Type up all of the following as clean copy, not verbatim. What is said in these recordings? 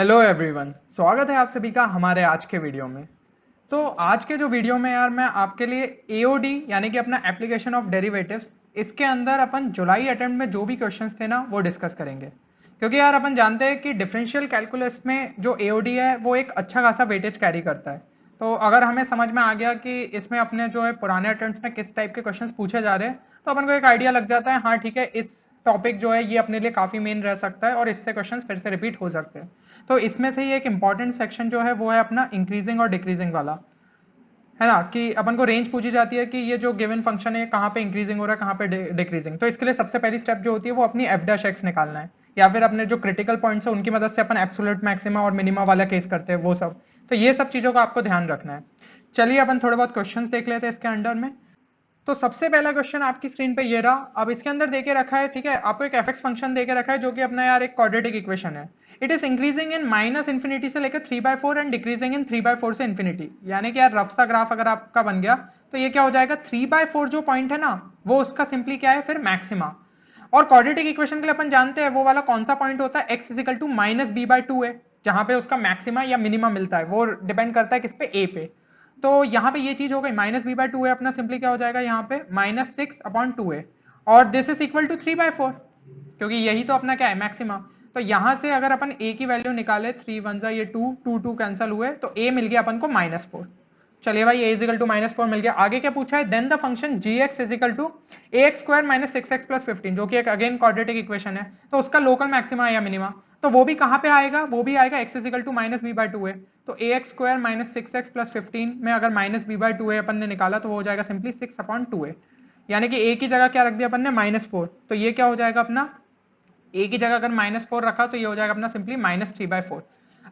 Hello everyone, स्वागत है आप सभी का हमारे आज के वीडियो में। तो आज के जो वीडियो में यार मैं आपके लिए एओडी यानी कि अपना एप्लीकेशन ऑफ डेरिवेटिव्स, इसके अंदर अपन जुलाई अटेम्प्ट में जो भी क्वेश्चंस थे ना वो डिस्कस करेंगे। क्योंकि यार अपन जानते हैं कि डिफरेंशियल कैलकुलस में जो एओडी है वो एक अच्छा खासा वेटेज कैरी करता है। तो अगर हमें समझ में आ गया कि इसमें अपने जो है पुराने अटेम्प्ट में किस टाइप के क्वेश्चंस पूछे जा रहे हैं, तो अपन को एक आइडिया लग जाता है, हाँ ठीक है, इस टॉपिक जो है ये अपने लिए काफी मेन रह सकता है और इससे क्वेश्चंस फिर से रिपीट हो सकते हैं। तो इसमें से ही एक इंपॉर्टेंट सेक्शन जो है वो है अपना इंक्रीजिंग और डिक्रीजिंग वाला, है ना, कि अपन को रेंज पूछी जाती है कि ये जो गिवन फंक्शन है कहाँ पे इंक्रीजिंग हो रहा है कहाँ पे डिक्रीजिंग। तो इसके लिए सबसे पहली स्टेप जो होती है वो अपनी एफ डैश एक्स निकालना है, या फिर अपने जो क्रिटिकल पॉइंट्स है उनकी मदद से अपन एब्सोल्यूट मैक्सिमा और मिनिमा वाला केस करते हैं वो सब। तो ये सब चीजों का आपको ध्यान रखना है। चलिए अपन थोड़े बहुत क्वेश्चंस देख लेते हैं इसके अंडर में। तो सबसे पहला क्वेश्चन आपकी स्क्रीन पे ये रहा। अब इसके अंदर देके रखा है, ठीक है, आपको एक एफ फंक्शन देके रखा है जो कि अपना यार एक क्वाड्रेटिक इक्वेशन है। It is increasing in minus infinity से लेकर 3/4 एंड डिक्रीजिंग इन 3/4 से इन्फिनिटी। यानी कि यार रफ सा ग्राफ अगर आपका बन गया तो ये क्या हो जाएगा, 3/4 जो पॉइंट है ना वो उसका सिंपली क्या है, फिर मैक्सिमा। और क्वाड्रेटिक इक्वेशन के लिए अपन जानते हैं वो वाला कौन सा पॉइंट होता है, x is equal to minus b by two है, जहां पे उसका मैक्सिमा या मिनिमा मिलता है। वो डिपेंड करता है किस पे, a पे। तो यहाँ पे ये चीज हो गई, माइनस बी बाई टू है अपना, सिंपली क्या हो जाएगा यहाँ पे -6/2 है। और दिस इज इक्वल टू 3/4, क्योंकि यही तो अपना क्या है, मैक्सिमा। तो यहां से अगर अपन a की वैल्यू निकाले, 3 वन जा ये 2 2 2 कैंसिल हुए, तो a मिल गया अपन को -4। चलिए भाई, a इजिकल टू -4 मिल गया। आगे क्या पूछा है, then the function gx is equal to ax square minus 6x plus 15, जो कि एक अगेन क्वाड्रेटिक इक्वेशन है। तो उसका लोकल मैक्सिमा या मिनिमा, तो वो भी कहाँ पे आएगा, वो भी आएगा x is equal to minus b by two है। तो ax square minus 6x plus 15 में अगर माइनस बी बाई टू है अपन ने निकाला तो वो हो जाएगा सिंपली 6/2 है। यानी कि a की जगह क्या रख दिया अपन ने, -4। तो ये क्या हो जाएगा अपना, a की जगह अगर -4 रखा तो ये हो जाएगा अपना सिंपली -3/4।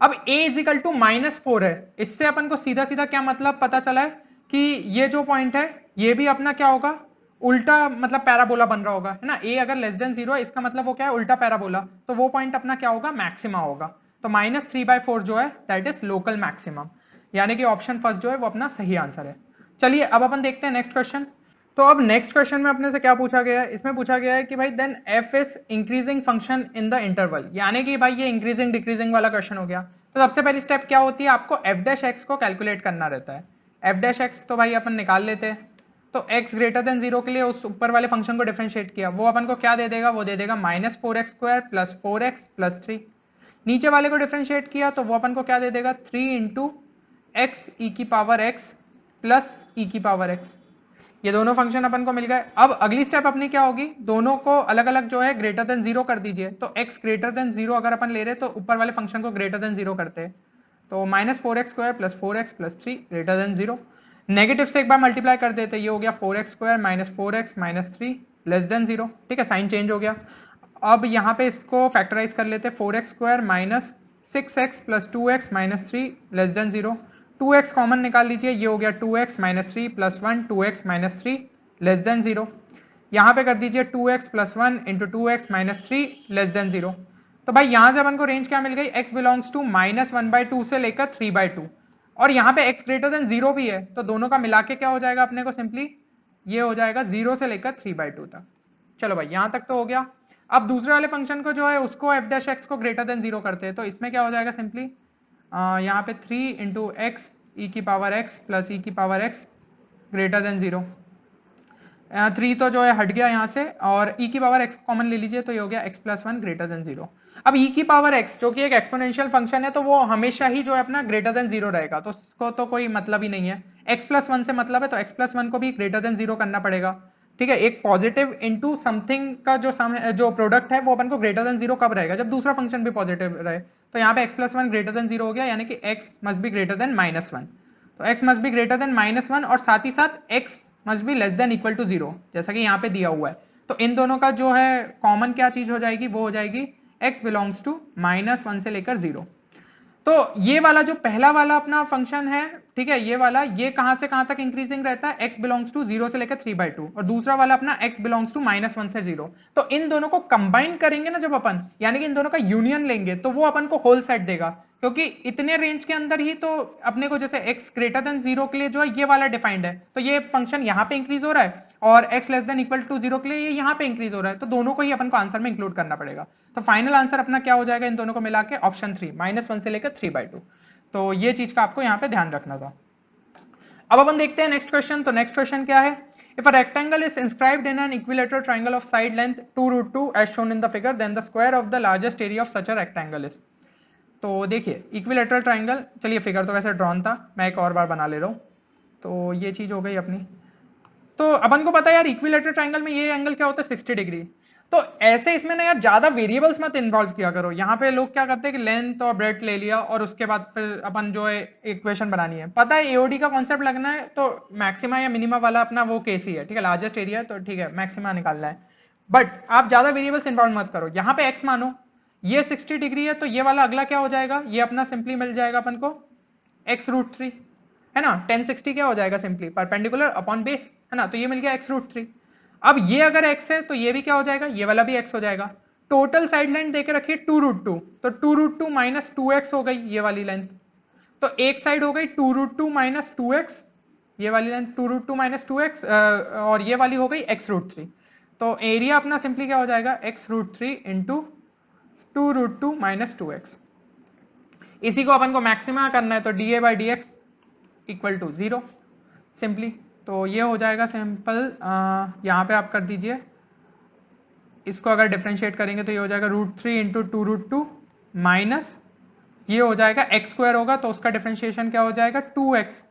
अब a इजिकल टू -4 है, इससे अपन को सीधा सीधा क्या मतलब पता चला है कि ये जो पॉइंट है ये भी अपना क्या होगा, उल्टा मतलब पैराबोला बन रहा होगा, है ना। a अगर लेस देन 0 है इसका मतलब वो क्या है, उल्टा पैराबोला। तो वो पॉइंट अपना क्या होगा, मैक्सिमा होगा। तो -3/4 जो है दैट इज लोकल मैक्सिमम। यानी कि ऑप्शन फर्स्ट जो है वो अपना सही आंसर है। चलिए अब अपन देखते हैं नेक्स्ट क्वेश्चन। तो अब नेक्स्ट क्वेश्चन में अपने से क्या पूछा गया है, इसमें पूछा गया है कि भाई then f is increasing function in the interval. यानी कि भाई ये इंक्रीजिंग डिक्रीजिंग वाला क्वेश्चन हो गया। तो सबसे पहली स्टेप क्या होती है, आपको एफ डैश एक्स को कैलकुलेट करना रहता है। एफ डैश एक्स तो भाई अपन निकाल लेते हैं। तो x ग्रेटर देन 0 के लिए उस ऊपर वाले फंक्शन को डिफरेंशिएट किया, वो अपन को क्या दे देगा, वो दे देगा -4x square plus 4x plus 3। नीचे वाले को डिफरेंशिएट किया तो वो अपन को क्या दे देगा, 3 इंटू एक्स ई की पावर एक्स प्लस ई की पावर एक्स। ये दोनों फंक्शन अपन को मिल गए। अब अगली स्टेप अपनी क्या होगी, दोनों को अलग अलग जो है ग्रेटर देन 0 कर दीजिए। तो x ग्रेटर देन 0 अगर अपन ले रहे तो ऊपर वाले फंक्शन को ग्रेटर देन 0 करते हैं। तो -4x square plus 4x plus 3 greater than 0। Negative से एक बार मल्टीप्लाई कर देते, ये हो गया 4x square minus 4x minus 3 less than 0। ठीक है, साइन चेंज हो गया। अब यहाँ पे इसको फैक्टराइज कर लेते, 4x square minus 6x plus 2x minus 3 less than 0। 2x common निकाल लीजिए, ये हो गया 2x minus 3 plus 1 2x minus 3 less than 0। यहाँ पे कर दीजिए 2x plus 1 into 2x minus 3 less than 0। तो भाई यहाँ से अपन को रेंज क्या मिल गई, x बिलोंग्स टू -1/2 से लेकर 3/2। और यहाँ पे x ग्रेटर देन 0 भी है, तो दोनों का मिला के क्या हो जाएगा अपने को, सिंपली ये हो जाएगा 0 से लेकर 3/2 तक। चलो भाई यहाँ तक तो हो गया। अब दूसरे वाले फंक्शन को जो है उसको एफ डैश एक्स को ग्रेटर देन 0 करते हैं। तो इसमें क्या हो जाएगा, सिंपली यहाँ पे 3 इंटू एक्स ई की पावर एक्स प्लस ई की पावर एक्स ग्रेटर देन 0। 3 तो जो है हट गया यहाँ से, और e की पावर x कॉमन ले लीजिए तो ये हो गया x प्लस 1 ग्रेटर देन 0। अब e की पावर x जो कि एक एक्सपोनेंशियल फंक्शन है तो वो हमेशा ही जो है अपना ग्रेटर देन 0 रहेगा, तो उसको तो कोई मतलब ही नहीं है। x प्लस 1 से मतलब है, तो x प्लस 1 को भी ग्रेटर देन 0 करना पड़ेगा। ठीक है, एक पॉजिटिव इंटू समथिंग का जो सम है, जो प्रोडक्ट है वो अपन को ग्रेटर देन 0 कब रहेगा, जब दूसरा फंक्शन भी पॉजिटिव रहे। तो यहाँ पे x प्लस 1 ग्रेटर देन 0 हो गया, यानी कि x must be greater than -1। तो x must be greater than -1 और साथ ही साथ x must be less than equal to 0, जैसा कि यहाँ पे दिया हुआ है। तो इन दोनों का जो है कॉमन क्या चीज हो जाएगी, वो हो जाएगी x बिलोंग्स टू -1 से लेकर 0। तो ये वाला जो पहला वाला अपना फंक्शन है, ठीक है, ये वाला ये कहां से कहां तक इंक्रीजिंग रहता है, x बिलोंग्स टू 0 से लेकर 3/2, और दूसरा वाला अपना x बिलोंग्स टू -1 से 0। तो इन दोनों को कंबाइन करेंगे ना जब अपन, यानी कि इन दोनों का यूनियन लेंगे, तो वो अपन को होल सेट देगा। क्योंकि इतने रेंज के अंदर ही तो अपने को, जैसे x ग्रेटर देन 0 के लिए जो है ये वाला डिफाइंड है, तो ये फंक्शन यहाँ पे इंक्रीज हो रहा है और x less than equal to 0 के लिए ये यहाँ पे इंक्रीज हो रहा है, तो दोनों को ही अपन को आंसर में इंक्लूड करना पड़ेगा। तो फाइनल आंसर अपना क्या हो जाएगा इन दोनों को मिला के? ऑप्शन 3, -1 से लेकर 3/2। तो ये चीज का आपको यहाँ पे ध्यान रखना था। अब अपन देखते हैं नेक्स्ट क्वेश्चन। तो नेक्स्ट क्वेश्चन क्या है? If a rectangle is inscribed in an equilateral triangle of side length 2√2 as shown in the figure, then the square of the largest area of such a rectangle is। तो देखिए equilateral triangle, चलिए figure तो वैसे drawn था, मैं एक और बार बना ले रहा हूँ। तो ये चीज हो गई अपनी। तो अपन को पता है यार इक्विलेटरल ट्राइंगल में ये एंगल क्या होता है? 60 डिग्री। तो ऐसे इसमें ना यार ज्यादा वेरिएबल्स मत इन्वॉल्व किया करो। यहाँ पे लोग क्या करते हैं कि लेंथ और ब्रेड्थ ले लिया और उसके बाद फिर अपन जो है इक्वेशन बनानी है। पता है एओडी का कॉन्सेप्ट लगना है तो मैक्सिमा या मिनिमा वाला अपना वो केस ही है, ठीक है, लार्जेस्ट एरिया, तो ठीक है मैक्सिमा निकालना है। बट आप ज्यादा वेरिएबल्स इन्वॉल्व मत करो। यहाँ पे एक्स मानो, ये 60 डिग्री है, तो ये वाला अगला क्या हो जाएगा? ये अपना सिंपली मिल जाएगा अपन को x√3, है ना। 1060 क्या हो जाएगा? सिंपली परपेंडिकुलर अपॉन बेस, है ना। तो ये मिल गया x√3। अब ये अगर x है तो ये भी क्या हो जाएगा? ये वाला भी x हो जाएगा। टोटल साइड लेंथ देके रखिए 2√2, तो 2√2 माइनस 2x हो गई ये वाली लेंथ। तो एक साइड हो गई 2√2 माइनस 2x, ये वाली लेंथ 2√2 माइनस 2x, और ये वाली हो गई x√3। तो एरिया अपना सिंपली क्या हो जाएगा? x√3 into 2√2 minus 2x। इसी को अपन को मैक्सिमा करना है तो dA/dx इक्वल टू 0 सिंपली। तो ये हो जाएगा सिंपल, यहाँ पे आप कर दीजिए, इसको अगर डिफरेंशिएट करेंगे तो ये हो जाएगा √3 इंटू 2√2 माइनस ये हो जाएगा x² होगा तो उसका डिफरेंशिएशन क्या हो जाएगा? 2x।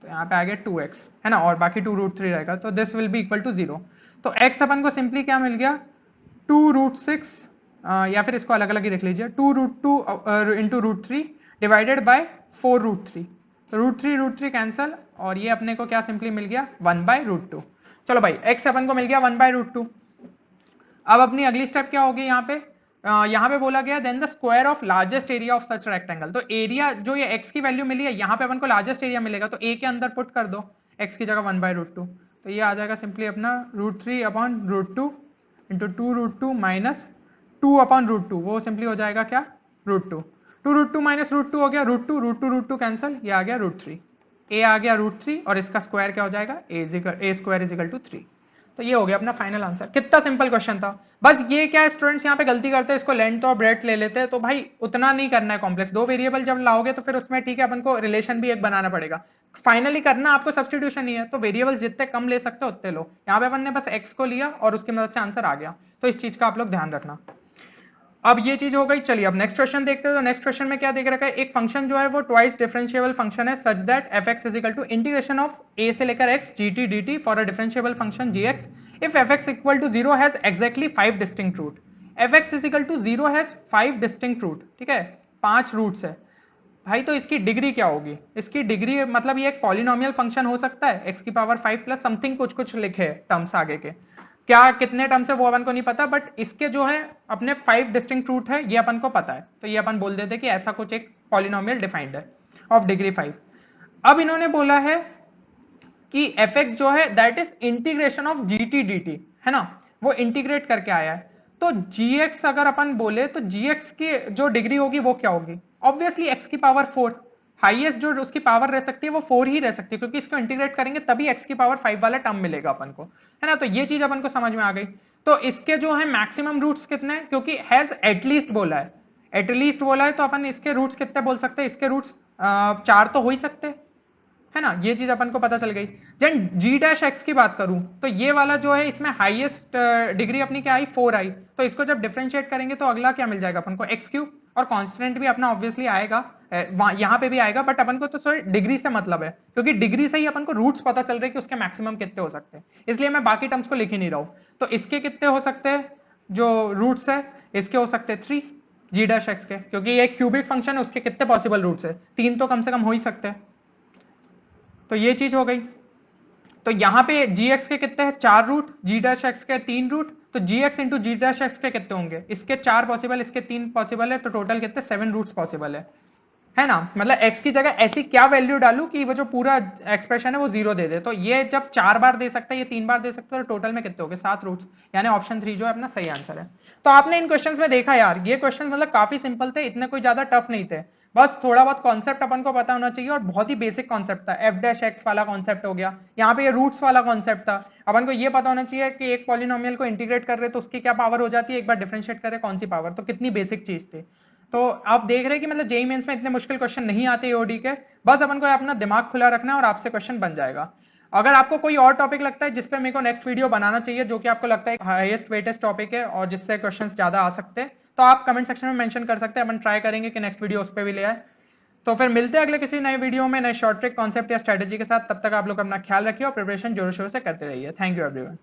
तो यहाँ पे आ गया 2x, है ना, और बाकी 2√3 रहेगा, तो this will be equal to 0। तो x अपन को सिंपली क्या मिल गया? 2√6, या फिर इसको अलग अलग ही रख लीजिए, 2√2 इंटू √3 डिवाइडेड बाय 4√3। तो √3 कैंसल और ये अपने को क्या सिंपली मिल गया? 1/√2। चलो भाई x अपन को मिल गया 1/√2। अब अपनी अगली स्टेप क्या होगी? यहाँ पे बोला गया then the square of largest area of such rectangle. तो एरिया जो ये x की वैल्यू मिली है यहाँ पे अपन को लार्जेस्ट एरिया मिलेगा, तो a के अंदर पुट कर दो x की जगह 1/√2। तो ये आ जाएगा सिंपली अपना √3/√2 इंटू 2√2 माइनस 2/√2, वो सिंपली हो जाएगा क्या? √2। 2√2 माइनस √2 हो गया √2 कैंसल, ये आ गया √3। a आ गया √3 और इसका स्क्वायर क्या हो जाएगा? a² = 3। तो ये हो गया अपना फाइनल आंसर। कितना सिंपल क्वेश्चन था। बस ये क्या स्टूडेंट्स यहाँ पे गलती करते हैं, इसको लेंथ और ब्रेड्थ ले लेते हैं। तो भाई उतना नहीं करना है कॉम्प्लेक्स। दो वेरिएबल जब लाओगे तो फिर उसमें ठीक है अपन को रिलेशन भी एक बनाना पड़ेगा। फाइनली करना आपको सब्स्टिट्यूशन ही है, तो वेरिएबल्स जितने कम ले सकते हो उतने लो। यहाँ पे अपन ने बस x को लिया और उसकी मदद से आंसर आ गया। तो इस चीज का आप लोग ध्यान रखना। अब ये चीज हो गई। चलिए अब नेक्स्ट क्वेश्चन देखते हैं। तो नेक्स्ट क्वेश्चन में क्या देख रखा है? एक फंक्शन जो है वो ट्वाइस डिफरेंशिएबल फंक्शन है such that fx is equal to integration of a से लेकर x gt dt for a differentiable function gx if fx equal to 0 has exactly 5 distinct root. fx is equal to 0 has 5 distinct root, ठीक है, 5 roots है भाई। तो इसकी degree क्या होगी? इसकी डिग्री मतलब ये एक पॉलिनोमियल फंक्शन हो सकता है x की पावर 5 प्लस समथिंग, कुछ कुछ लिखे टर्म्स आगे के, क्या कितने टर्म्स है वो अपन को नहीं पता, बट इसके जो है अपने 5 डिस्टिंक्ट रूट है ये अपन को पता है। तो ये अपन बोल देते कि ऐसा कुछ एक पॉलिनोमियल डिफाइंड है ऑफ डिग्री 5। अब इन्होंने बोला है कि fx जो है that is integration of gt dt, है ना, वो इंटीग्रेट करके आया है। तो gx अगर अपन बोले तो gx की जो डिग्री होगी वो क्या होगी? ऑब्वियसली x की पावर 4, हाईएस्ट जो उसकी पावर रह सकती है वो 4 ही रह सकती है, क्योंकि इसको इंटीग्रेट करेंगे तभी x की पावर 5 वाला टर्म मिलेगा अपन को, है ना। तो ये चीज अपन को समझ में आ गई। तो इसके जो है मैक्सिमम रूट्स कितने हैं? क्योंकि हैज एटलीस्ट बोला है, एटलीस्ट बोला है, तो अपन इसके रूट्स कितने बोल सकते हैं? इसके रूट्स 4 तो हो ही सकते हैं, है ना। ये चीज अपन को पता चल गई। जन g' की बात करूं तो ये वाला जो है इसमें हाईएस्ट डिग्री अपनी क्या आई? 4 आई। तो इसको जब डिफरेंशिएट करेंगे तो अगला क्या मिल जाएगा अपन को? x³ और कांस्टेंट भी अपना ऑब्वियसली आएगा, यहाँ पे भी आएगा, बट अपन को तो सॉरी डिग्री से मतलब है, क्योंकि डिग्री से ही अपन को रूट्स पता चल रहे हैं कि उसके मैक्सिमम कितने हो सकते हैं, इसलिए मैं बाकी टर्म्स को लिख ही नहीं रहा हूँ। तो इसके कितने हो सकते हैं जो रूट्स है? इसके हो सकते हैं 3 g' के, क्योंकि ये एक क्यूबिक फंक्शन है, उसके कितने पॉसिबल रूट्स है? 3 तो कम से कम हो ही सकते हैं। तो ये चीज हो गई। तो यहाँ पे gx के कितने हैं? 4 रूट, g' के 3 रूट, तो gx इंटू g' के कितने होंगे? इसके 4 पॉसिबल, इसके 3 पॉसिबल है, तो टोटल कितने? 7 रूट्स पॉसिबल है ना। मतलब x की जगह ऐसी क्या वैल्यू डालू कि वो जो पूरा एक्सप्रेशन है वो 0 दे दे। तो ये जब 4 बार दे सकता है, ये 3 बार दे सकता है, तो टोटल में कितने हो गए? 7 रूट्स, यानी ऑप्शन 3 जो है अपना सही आंसर है। तो आपने इन क्वेश्चंस में देखा यार, ये क्वेश्चन मतलब काफी सिंपल थे, इतने कोई ज्यादा टफ नहीं थे, बस थोड़ा बहुत कॉन्सेप्ट अपन को पता होना चाहिए, और बहुत ही बेसिक कॉन्सेप्ट था, एफ डैश एक्स वाला कॉन्सेप्ट हो गया, यहाँ पे ये रूट्स वाला कॉन्सेप्ट था। अपन को ये पता होना चाहिए कि एक पॉलिनोमियल को इंटीग्रेट कर रहे तो उसकी क्या पावर हो जाती है, एक बार डिफरेंशिएट करें कौन सी पावर, तो कितनी बेसिक चीज थी। तो आप देख रहे हैं कि मतलब जेई मेंस में इतने मुश्किल क्वेश्चन नहीं आते एओडी के, बस अपन को अपना दिमाग खुला रखना है और आपसे क्वेश्चन बन जाएगा। अगर आपको कोई और टॉपिक लगता है जिस पे मेरे को नेक्स्ट वीडियो बनाना चाहिए, जो कि आपको लगता है हाईएस्ट वेटेस्ट टॉपिक है और जिससे क्वेश्चंस ज्यादा आ सकते हैं, तो आप कमेंट सेक्शन में मेंशन कर सकते हैं, अपन ट्राई करेंगे कि नेक्स्ट वीडियो उस पर भी ले आए। तो फिर मिलते हैं अगले किसी नए वीडियो में नए शॉर्ट ट्रिक कॉन्सेप्ट या स्ट्रेटेजी के साथ। तब तक आप लोग अपना ख्याल रखिए और प्रिपरेशन जोर शोर से करते रहिए। Thank you everyone.